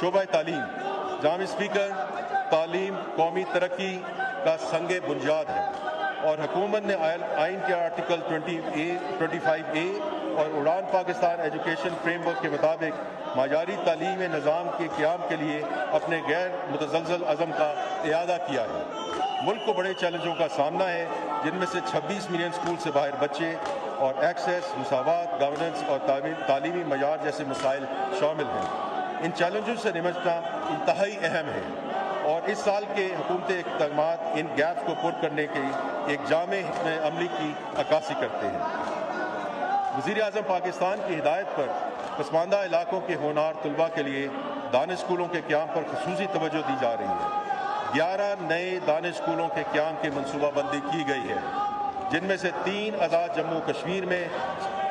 शोबा तालीम। जनाब स्पीकर, तालीम कौमी तरक्की का संग बुनियाद है और हुकूमत ने आइन के आर्टिकल 25A और उड़ान पाकिस्तान एजुकेशन फ्रेमवर्क के मुताबिक मायारी तालीमी निज़ाम के क़याम के लिए अपने गैर मुतज़लज़ल अज़म का इआदा किया है। मुल्क को बड़े चैलेंजों का सामना है, जिनमें से 26 मिलियन स्कूल से बाहर बच्चे और एक्सेस, मुसावात, गवर्नेंस और तालीमी मयार जैसे मसाइल शामिल हैं। इन चैलेंजों से निपटना इंतहाई अहम है और इस साल के हुकूमती इक़दामात इन गैप्स को पुर करने की एक जामे हिकमत अमली की अक्कासी करते हैं। वज़ीर-ए-आज़म पाकिस्तान की हिदायत पर पसमानदा इलाकों के होनहार तलबा के लिए दानिश स्कूलों के क़याम पर ख़ुसूसी तवज्जो दी जा रही है। 11 नए दानिश स्कूलों के क़याम की मनसूबाबंदी की गई है, जिनमें से 3 आज़ाद जम्मू कश्मीर में,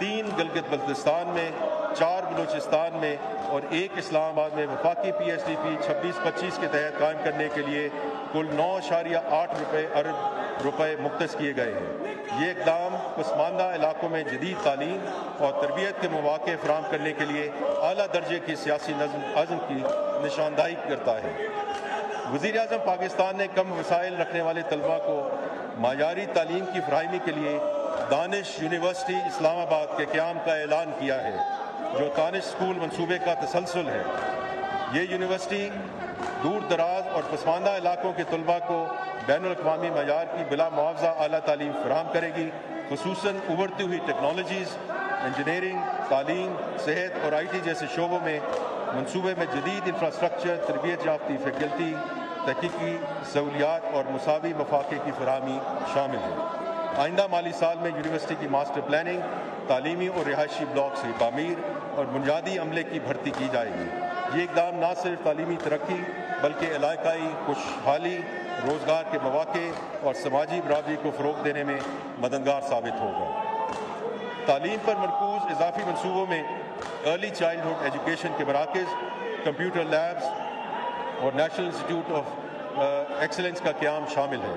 3 गिलगित बल्तिस्तान में, 4 बलूचिस्तान में और 1 इस्लामाबाद में वफाकी PSDP 26-25 के तहत कायम करने के लिए कुल 9.8 अरब रुपए मुख्तस किए गए हैं। ये इक़दाम पसमानदा इलाकों में जदीद तालीम और तरबियत के मौक़े फ़राहम करने के लिए आला दर्जे की सियासी अज़्म की निशानदाही करता है। वज़ीर-ए-आज़म पाकिस्तान ने कम वसाइल रखने वाले तलबा को मायारी तालीम की फराहमी के लिए दानिश यूनिवर्सिटी इस्लामाबाद के क़याम का ऐलान किया है, जो दानिश स्कूल मनसूबे का तसलसल है। ये यूनिवर्सिटी दूर दराज और पसमानदा इलाकों के तलबा को बैनुल-अक़वामी मयार की बिला मुआवजा आला तालीम फराहम करेगी, खुसूसन उभरती हुई टेक्नोलॉजीज़, इंजीनियरिंग, तालीम, सेहत और IT जैसे शोबों में मनसूबे में जदीद इंफ्रास्ट्रक्चर, तरबियत याफ्ती फैकल्टी, तहकीकी सहूलियात और मुसावी मौक़े की फराहमी शामिल है। आइंदा माली साल में यूनिवर्सिटी की मास्टर प्लानिंग, तालीमी और रिहायशी ब्लॉक्स की तामीर और बुनियादी अमले की भर्ती की जाएगी। ये इक़दाम न सिर्फ तालीमी तरक्की बल्कि इलाकाई खुशहाली, रोज़गार के मौक़े और समाजी बराबरी को फ़रोग़ देने में मददगार साबित होगा। तालीम पर मरकूज़ इजाफ़ी मनसूबों में अर्ली चाइल्डहुड एजुकेशन के मराकज़, कंप्यूटर लैब्स और नेशनल इंस्टीट्यूट ऑफ एक्सीलेंस का क़याम शामिल है।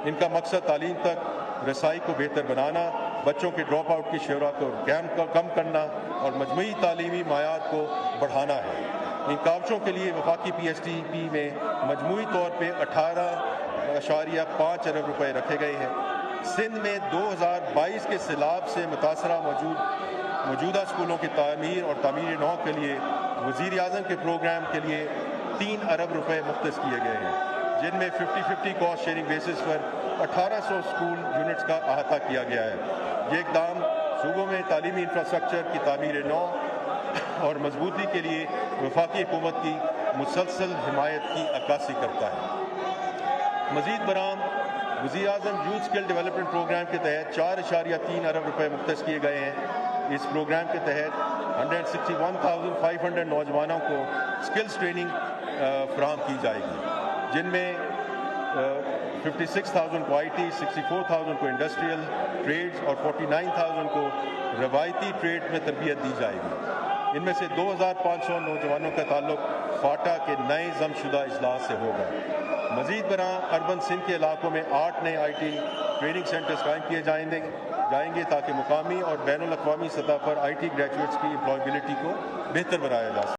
इनका मकसद तालीम तक रसाई को बेहतर बनाना, बच्चों के ड्रॉप आउट की शरह को कम करना और मजमूई तालीमी मायार को बढ़ाना है। इन कावशों के लिए वफाकी PSDP में मजमूई तौर पर 18.5 अरब रुपए रखे गए हैं। सिंध में 2022 के सैलाब से मुतासरा मौजूदा स्कूलों की तामीर और तामीर नौ के लिए वज़ीर-ए-आज़म के प्रोग्राम के लिए 3 अरब रुपए मुख्तस किए गए हैं, जिनमें 50-50 कॉस्ट शेयरिंग बेसिस पर 1800 स्कूल यूनिट्स का अहाता किया गया है। ये इक़दाम सूबों में तालीमी इंफ्रास्ट्रक्चर की तामीर नौ और मजबूती के लिए वफाकी हुकूमत की मुसलसल हिमायत की अक्कासी करता है। मज़ीद बराम वज़ीर-ए-आज़म यूथ स्किल डेवलपमेंट प्रोग्राम के तहत 4.3 अरब रुपए मुख्तस किए गए हैं। इस प्रोग्राम के तहत 161,500 नौजवानों को स्किल्स ट्रेनिंग फराहम की जाएगी, जिनमें 56,000 को IT, 64,000 को इंडस्ट्रियल ट्रेड्स और 49,000 को रवायती ट्रेड में तरबियत दी जाएगी। इनमें से 2,500 नौजवानों का ताल्लुक फाटा के नए जमशुदा इजलास से होगा। मज़ीद बरां अर्बन सिंध के इलाकों में 8 नए IT ट्रेनिंग सेंटर्स कायम किए जाएंगे ताकि मुकामी और बैनुल-अक़वामी सतह पर IT ग्रेजुएट्स की एम्प्लॉयबिलिटी को बेहतर बनाया जा सके।